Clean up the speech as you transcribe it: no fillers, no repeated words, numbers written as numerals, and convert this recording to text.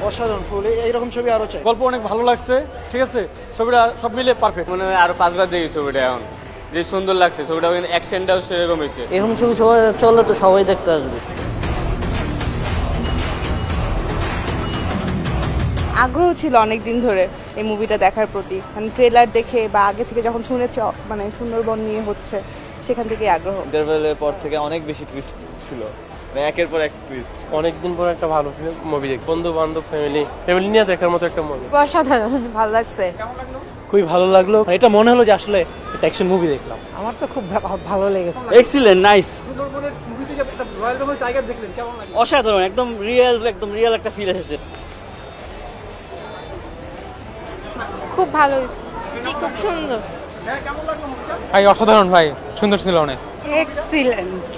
অসাধারণ ফুল, এইরকম ছবি আরো চাই। গল্প অনেক ভালো লাগছে, ঠিক আছে, ছবিটা সব মিলে পারফেক্ট। মনে হয় আরো 5 বার দেখি ছবিটা, এখন যে সুন্দর লাগছে ছবিটা, অ্যাকশনটাও সেরকম হয়েছে। এরকম ছবি সবাই চললে তো সবাই দেখতে আসবে। আগ্রহ ছিল অনেক দিন ধরে এই মুভিটা দেখার প্রতি, মানে ট্রেলার দেখে বা আগে থেকে যখন শুনেছি মানে সুন্দরবন নিয়ে হচ্ছে, সেখান থেকে আগ্রহ। ইন্টারভেলের পর থেকে অনেক বেশি টুইস্ট ছিল, মানে একের পর এক টুইস্ট। অনেকদিন পর একটা ভালো মুভি দেখি, বন্ধু বান্ধব ফ্যামিলি নিয়ে দেখার মতো একটা মুভি। অসাধারণ ভালো লাগছে, খুবই ভালো লাগলো। এটা মনে হলো যে আসলে একটা অ্যাকশন মুভি দেখলাম। আমার তো খুব ভালো লেগেছে। Excellent, nice. সুন্দরবনের মুভি থেকে একটা রয়্যাল বেঙ্গল টাইগার দেখলেন, কেমন লাগলো? অসাধারণ, একদম রিয়েল একটা ফিল এসেছে। খুব ভালো হয়েছে, খুব সুন্দর। হ্যাঁ, কেমন লাগলো মুভিটা? অসাধারণ ভাই, সুন্দর ছিল অনেক। এক্সিলেন্ট।